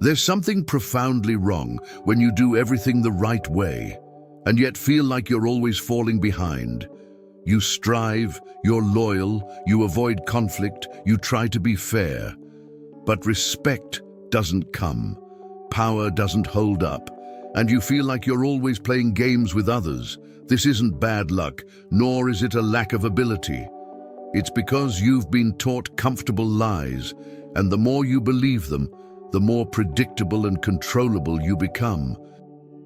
There's something profoundly wrong when you do everything the right way, and yet feel like you're always falling behind. You strive, you're loyal, you avoid conflict, you try to be fair. But respect doesn't come, power doesn't hold up, and you feel like you're always playing games with others. This isn't bad luck, nor is it a lack of ability. It's because you've been taught comfortable lies, and the more you believe them, the more predictable and controllable you become.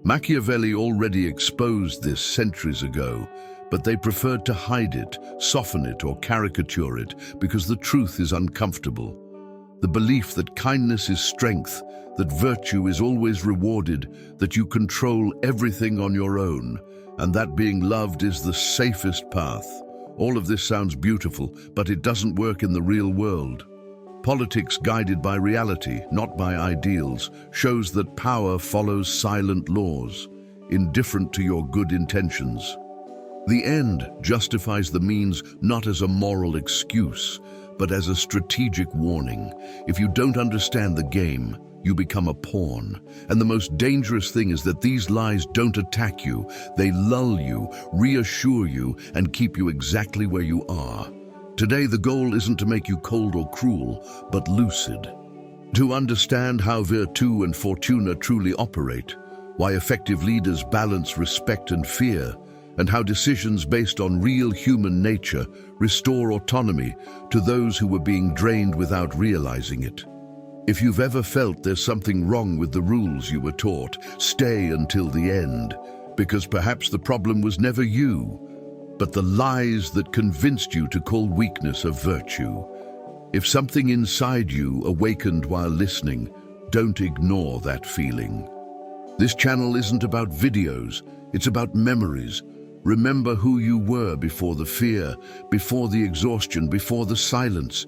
Machiavelli already exposed this centuries ago, but they preferred to hide it, soften it, or caricature it because the truth is uncomfortable. The belief that kindness is strength, that virtue is always rewarded, that you control everything on your own, and that being loved is the safest path. All of this sounds beautiful, but it doesn't work in the real world. Politics guided by reality, not by ideals, shows that power follows silent laws, indifferent to your good intentions. The end justifies the means not as a moral excuse, but as a strategic warning. If you don't understand the game, you become a pawn. And the most dangerous thing is that these lies don't attack you. They lull you, reassure you, and keep you exactly where you are. Today, the goal isn't to make you cold or cruel, but lucid. To understand how virtù and fortuna truly operate, why effective leaders balance respect and fear, and how decisions based on real human nature restore autonomy to those who were being drained without realizing it. If you've ever felt there's something wrong with the rules you were taught, stay until the end, because perhaps the problem was never you, but the lies that convinced you to call weakness a virtue. If something inside you awakened while listening, don't ignore that feeling. This channel isn't about videos, it's about memories. Remember who you were before the fear, before the exhaustion, before the silence.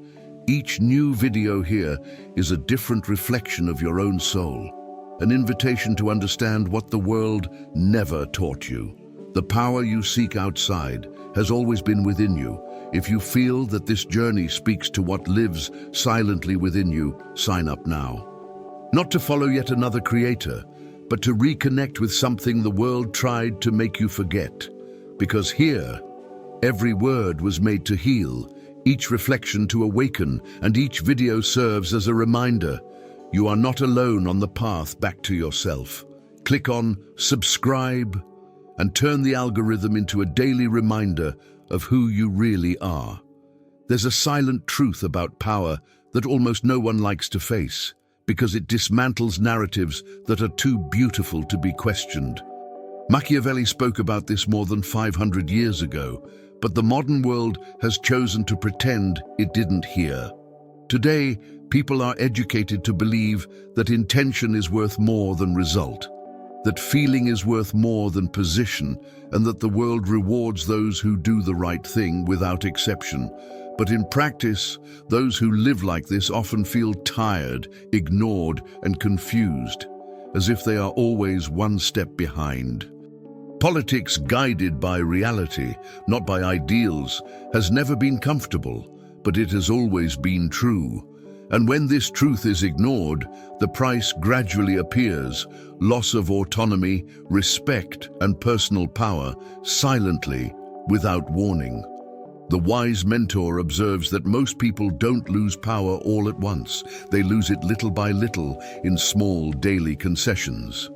Each new video here is a different reflection of your own soul, an invitation to understand what the world never taught you. The power you seek outside has always been within you. If you feel that this journey speaks to what lives silently within you, sign up now. Not to follow yet another creator, but to reconnect with something the world tried to make you forget. Because here, every word was made to heal, each reflection to awaken, and each video serves as a reminder. You are not alone on the path back to yourself. Click on subscribe and turn the algorithm into a daily reminder of who you really are. There's a silent truth about power that almost no one likes to face, because it dismantles narratives that are too beautiful to be questioned. Machiavelli spoke about this more than 500 years ago, but the modern world has chosen to pretend it didn't hear. Today, people are educated to believe that intention is worth more than result, that feeling is worth more than position, and that the world rewards those who do the right thing without exception. But in practice, those who live like this often feel tired, ignored, and confused, as if they are always one step behind. Politics guided by reality, not by ideals, has never been comfortable, but it has always been true. And when this truth is ignored, the price gradually appears: loss of autonomy, respect, and personal power, silently, without warning. The wise mentor observes that most people don't lose power all at once. They lose it little by little in small daily concessions.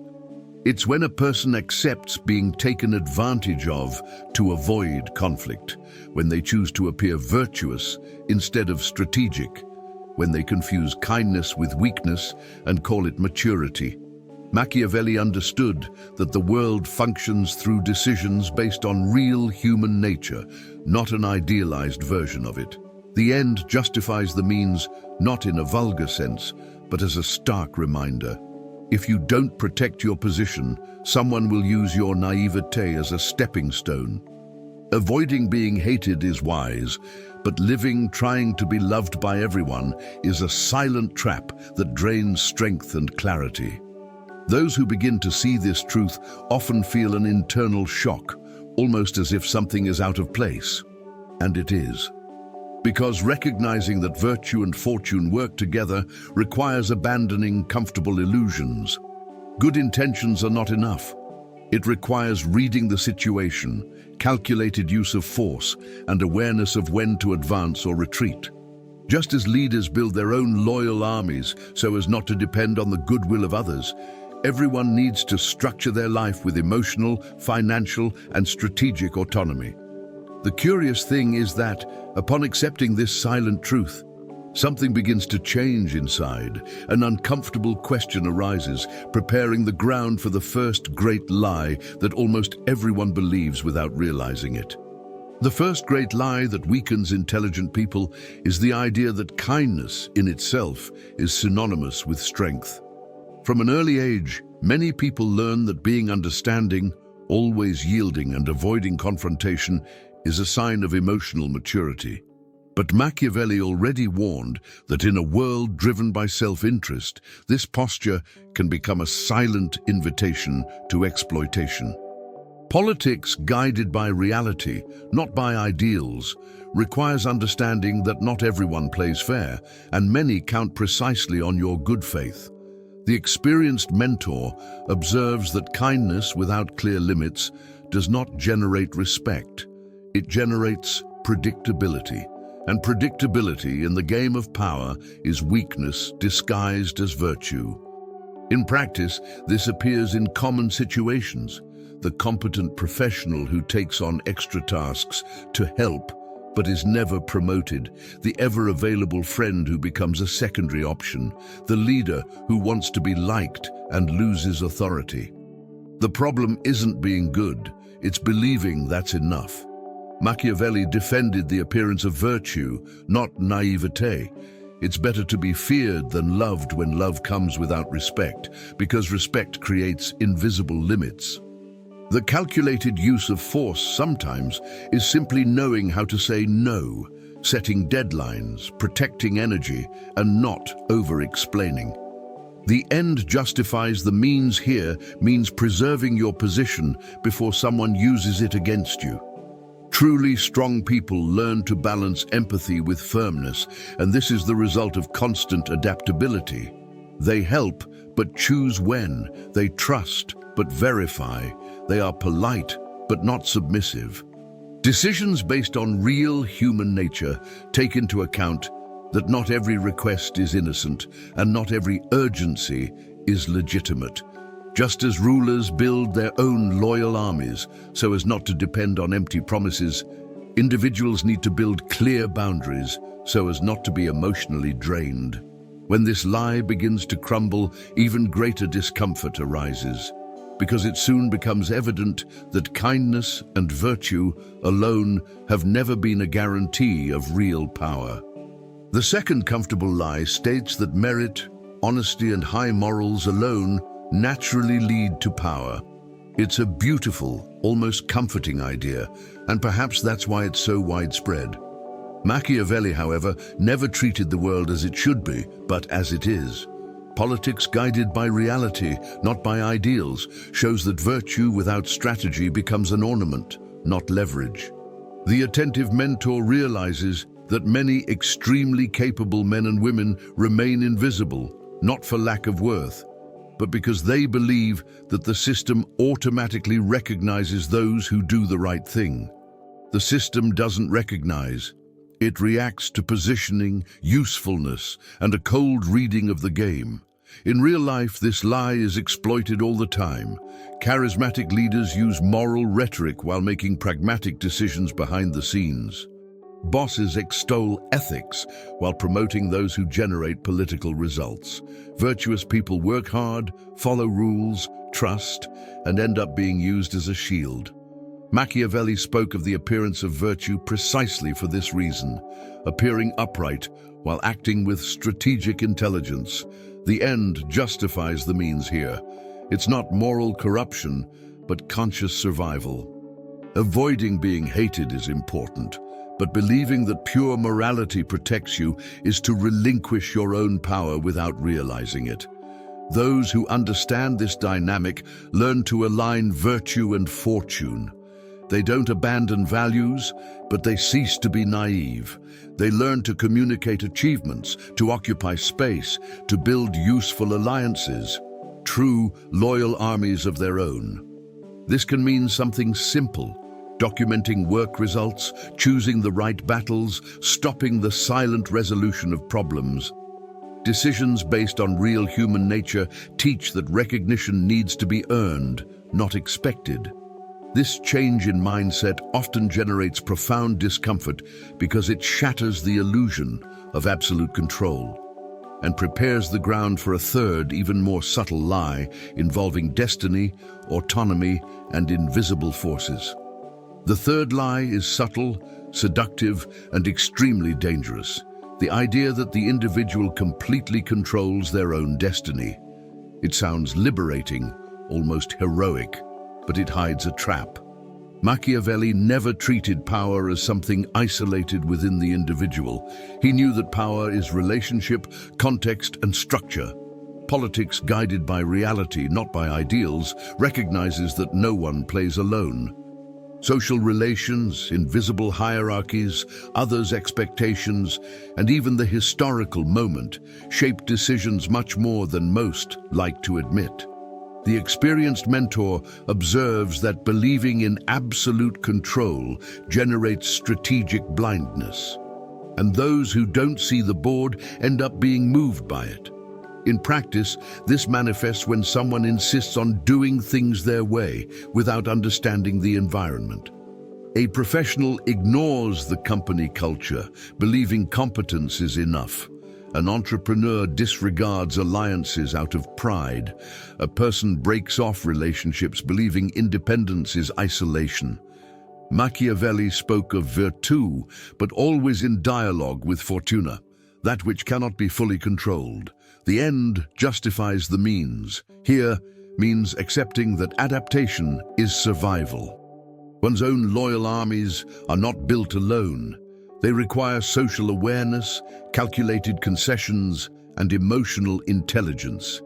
It's when a person accepts being taken advantage of to avoid conflict, when they choose to appear virtuous instead of strategic, when they confuse kindness with weakness and call it maturity. Machiavelli understood that the world functions through decisions based on real human nature, not an idealized version of it. The end justifies the means, not in a vulgar sense, but as a stark reminder. If you don't protect your position, someone will use your naivete as a stepping stone. Avoiding being hated is wise, but living trying to be loved by everyone is a silent trap that drains strength and clarity. Those who begin to see this truth often feel an internal shock, almost as if something is out of place. And it is. Because recognizing that virtue and fortune work together requires abandoning comfortable illusions. Good intentions are not enough. It requires reading the situation, calculated use of force, and awareness of when to advance or retreat. Just as leaders build their own loyal armies so as not to depend on the goodwill of others, everyone needs to structure their life with emotional, financial, and strategic autonomy. The curious thing is that, upon accepting this silent truth, something begins to change inside. An uncomfortable question arises, preparing the ground for the first great lie that almost everyone believes without realizing it. The first great lie that weakens intelligent people is the idea that kindness in itself is synonymous with strength. From an early age, many people learn that being understanding, always yielding and avoiding confrontation is a sign of emotional maturity. But Machiavelli already warned that in a world driven by self-interest, this posture can become a silent invitation to exploitation. Politics guided by reality, not by ideals, requires understanding that not everyone plays fair, and many count precisely on your good faith. The experienced mentor observes that kindness without clear limits does not generate respect. It generates predictability. And predictability in the game of power is weakness disguised as virtue. In practice, this appears in common situations. The competent professional who takes on extra tasks to help but is never promoted, the ever-available friend who becomes a secondary option, the leader who wants to be liked and loses authority. The problem isn't being good, it's believing that's enough. Machiavelli defended the appearance of virtue, not naivete. It's better to be feared than loved when love comes without respect, because respect creates invisible limits. The calculated use of force sometimes is simply knowing how to say no, setting deadlines, protecting energy, and not over-explaining. The end justifies the means here means preserving your position before someone uses it against you. Truly strong people learn to balance empathy with firmness, and this is the result of constant adaptability. They help, but choose when. They trust, but verify. They are polite, but not submissive. Decisions based on real human nature take into account that not every request is innocent, and not every urgency is legitimate. Just as rulers build their own loyal armies so as not to depend on empty promises, individuals need to build clear boundaries so as not to be emotionally drained. When this lie begins to crumble, even greater discomfort arises, because it soon becomes evident that kindness and virtue alone have never been a guarantee of real power. The second comfortable lie states that merit, honesty, and high morals alone naturally lead to power. It's a beautiful, almost comforting idea, and perhaps that's why it's so widespread. Machiavelli, however, never treated the world as it should be, but as it is. Politics guided by reality, not by ideals, shows that virtue without strategy becomes an ornament, not leverage. The attentive mentor realizes that many extremely capable men and women remain invisible, not for lack of worth, but because they believe that the system automatically recognizes those who do the right thing. The system doesn't recognize. It reacts to positioning, usefulness, and a cold reading of the game. In real life, this lie is exploited all the time. Charismatic leaders use moral rhetoric while making pragmatic decisions behind the scenes. Bosses extol ethics while promoting those who generate political results. Virtuous people work hard, follow rules, trust, and end up being used as a shield. Machiavelli spoke of the appearance of virtue precisely for this reason, appearing upright while acting with strategic intelligence. The end justifies the means here. It's not moral corruption, but conscious survival. Avoiding being hated is important, but believing that pure morality protects you is to relinquish your own power without realizing it. Those who understand this dynamic learn to align virtue and fortune. They don't abandon values, but they cease to be naive. They learn to communicate achievements, to occupy space, to build useful alliances, true, loyal armies of their own. This can mean something simple: documenting work results, choosing the right battles, stopping the silent resolution of problems. Decisions based on real human nature teach that recognition needs to be earned, not expected. This change in mindset often generates profound discomfort because it shatters the illusion of absolute control and prepares the ground for a third, even more subtle lie involving destiny, autonomy, and invisible forces. The third lie is subtle, seductive, and extremely dangerous: the idea that the individual completely controls their own destiny. It sounds liberating, almost heroic, but it hides a trap. Machiavelli never treated power as something isolated within the individual. He knew that power is relationship, context, and structure. Politics, guided by reality, not by ideals, recognizes that no one plays alone. Social relations, invisible hierarchies, others' expectations, and even the historical moment shape decisions much more than most like to admit. The experienced mentor observes that believing in absolute control generates strategic blindness, and those who don't see the board end up being moved by it. In practice, this manifests when someone insists on doing things their way without understanding the environment. A professional ignores the company culture, believing competence is enough. An entrepreneur disregards alliances out of pride. A person breaks off relationships believing independence is isolation. Machiavelli spoke of virtù, but always in dialogue with fortuna, that which cannot be fully controlled. The end justifies the means. Here means accepting that adaptation is survival. One's own loyal armies are not built alone. They require social awareness, calculated concessions, and emotional intelligence.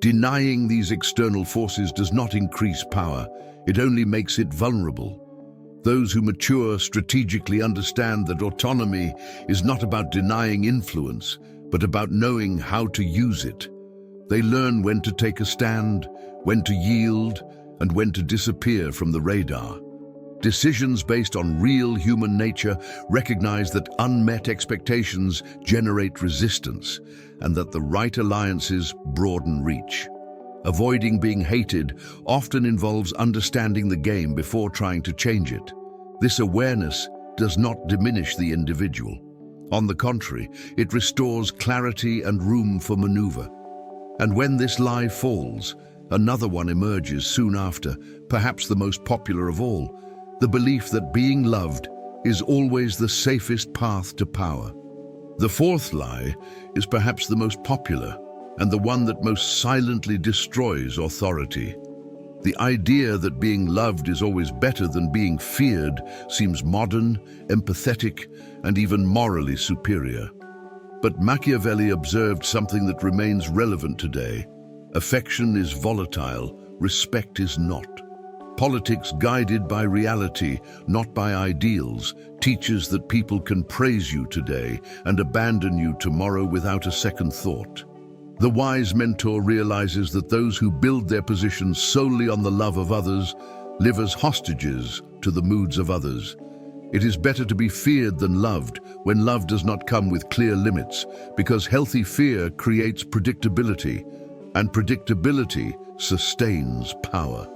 Denying these external forces does not increase power, it only makes it vulnerable. Those who mature strategically understand that autonomy is not about denying influence, but about knowing how to use it. They learn when to take a stand, when to yield, and when to disappear from the radar. Decisions based on real human nature recognize that unmet expectations generate resistance and that the right alliances broaden reach. Avoiding being hated often involves understanding the game before trying to change it. This awareness does not diminish the individual. On the contrary, it restores clarity and room for maneuver. And when this lie falls, another one emerges soon after, perhaps the most popular of all: the belief that being loved is always the safest path to power. The fourth lie is perhaps the most popular and the one that most silently destroys authority. The idea that being loved is always better than being feared seems modern, empathetic, and even morally superior. But Machiavelli observed something that remains relevant today. Affection is volatile, respect is not. Politics, guided by reality, not by ideals, teaches that people can praise you today and abandon you tomorrow without a second thought. The wise mentor realizes that those who build their positions solely on the love of others live as hostages to the moods of others. It is better to be feared than loved when love does not come with clear limits, because healthy fear creates predictability, and predictability sustains power.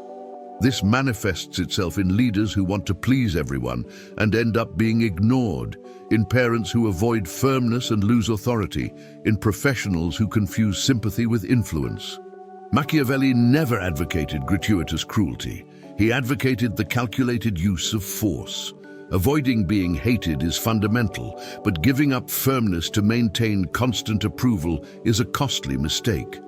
This manifests itself in leaders who want to please everyone and end up being ignored, in parents who avoid firmness and lose authority, in professionals who confuse sympathy with influence. Machiavelli never advocated gratuitous cruelty. He advocated the calculated use of force. Avoiding being hated is fundamental, but giving up firmness to maintain constant approval is a costly mistake.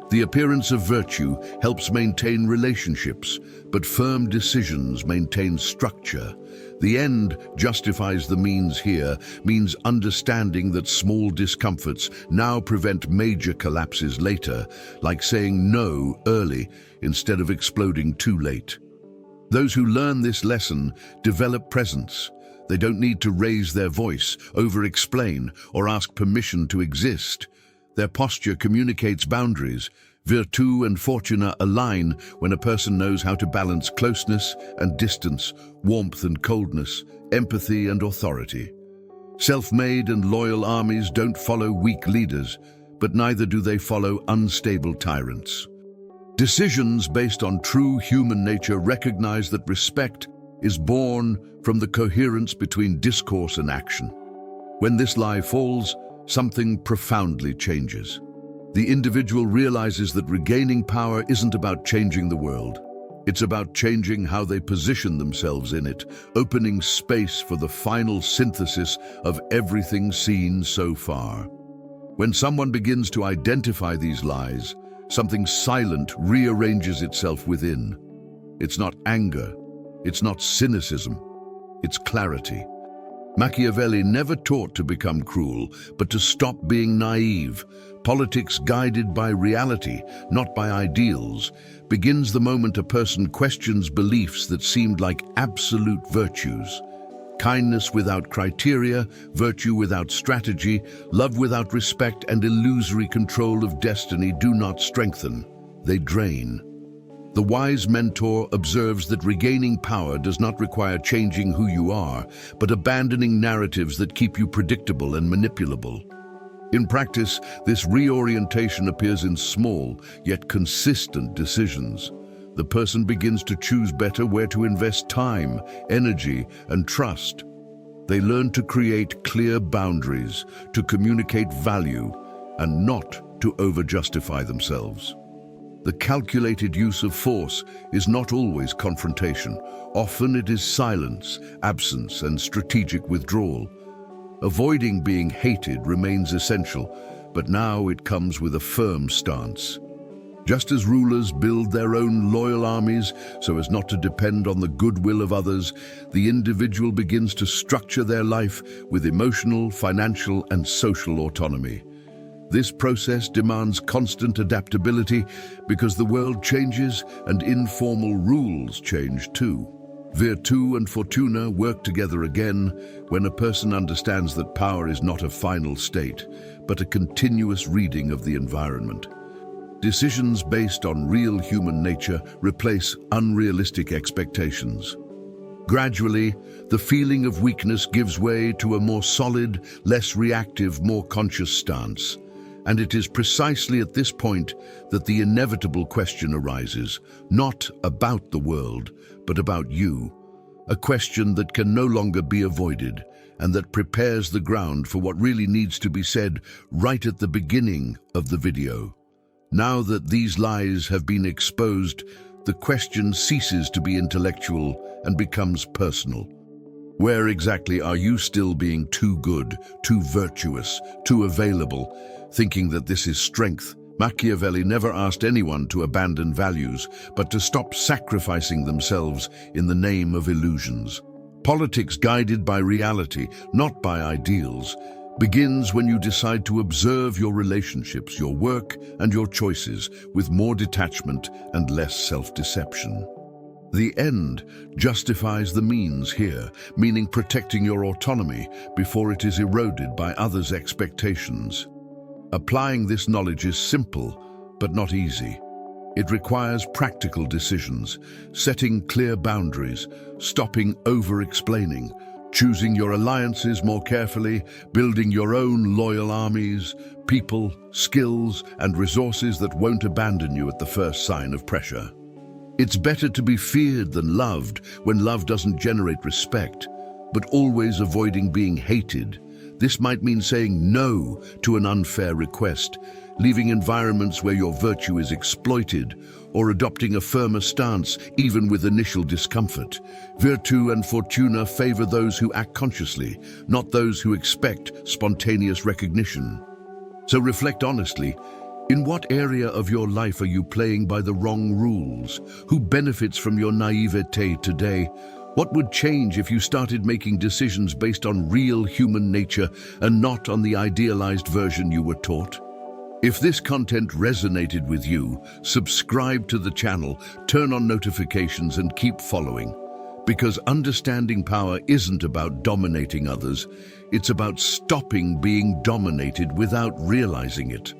The appearance of virtue helps maintain relationships, but firm decisions maintain structure. The end justifies the means here means understanding that small discomforts now prevent major collapses later, like saying no early instead of exploding too late. Those who learn this lesson develop presence. They don't need to raise their voice, over-explain, or ask permission to exist. Their posture communicates boundaries. Virtù and fortuna align when a person knows how to balance closeness and distance, warmth and coldness, empathy and authority. Self-made and loyal armies don't follow weak leaders, but neither do they follow unstable tyrants. Decisions based on true human nature recognize that respect is born from the coherence between discourse and action. When this lie falls, something profoundly changes. The individual realizes that regaining power isn't about changing the world. It's about changing how they position themselves in it, opening space for the final synthesis of everything seen so far. When someone begins to identify these lies, something silent rearranges itself within. It's not anger, it's not cynicism, it's clarity. Machiavelli never taught to become cruel, but to stop being naive. Politics guided by reality, not by ideals, begins the moment a person questions beliefs that seemed like absolute virtues. Kindness without criteria, virtue without strategy, love without respect, and illusory control of destiny do not strengthen, they drain. The wise mentor observes that regaining power does not require changing who you are, but abandoning narratives that keep you predictable and manipulable. In practice, this reorientation appears in small, yet consistent decisions. The person begins to choose better where to invest time, energy, and trust. They learn to create clear boundaries, to communicate value, and not to over-justify themselves. The calculated use of force is not always confrontation. Often it is silence, absence, and strategic withdrawal. Avoiding being hated remains essential, but now it comes with a firm stance. Just as rulers build their own loyal armies so as not to depend on the goodwill of others, the individual begins to structure their life with emotional, financial, and social autonomy. This process demands constant adaptability because the world changes and informal rules change too. Virtù and fortuna work together again when a person understands that power is not a final state, but a continuous reading of the environment. Decisions based on real human nature replace unrealistic expectations. Gradually, the feeling of weakness gives way to a more solid, less reactive, more conscious stance. And it is precisely at this point that the inevitable question arises, not about the world, but about you. A question that can no longer be avoided, and that prepares the ground for what really needs to be said right at the beginning of the video. Now that these lies have been exposed, the question ceases to be intellectual and becomes personal. Where exactly are you still being too good, too virtuous, too available, thinking that this is strength? Machiavelli never asked anyone to abandon values, but to stop sacrificing themselves in the name of illusions. Politics guided by reality, not by ideals, begins when you decide to observe your relationships, your work, and your choices with more detachment and less self-deception. The end justifies the means here, meaning protecting your autonomy before it is eroded by others' expectations. Applying this knowledge is simple, but not easy. It requires practical decisions, setting clear boundaries, stopping over-explaining, choosing your alliances more carefully, building your own loyal armies, people, skills, and resources that won't abandon you at the first sign of pressure. It's better to be feared than loved when love doesn't generate respect, but always avoiding being hated. This might mean saying no to an unfair request, leaving environments where your virtue is exploited, or adopting a firmer stance even with initial discomfort. Virtù and fortuna favor those who act consciously, not those who expect spontaneous recognition. So reflect honestly. In what area of your life are you playing by the wrong rules? Who benefits from your naivete today? What would change if you started making decisions based on real human nature and not on the idealized version you were taught? If this content resonated with you, subscribe to the channel, turn on notifications and keep following. Because understanding power isn't about dominating others, it's about stopping being dominated without realizing it.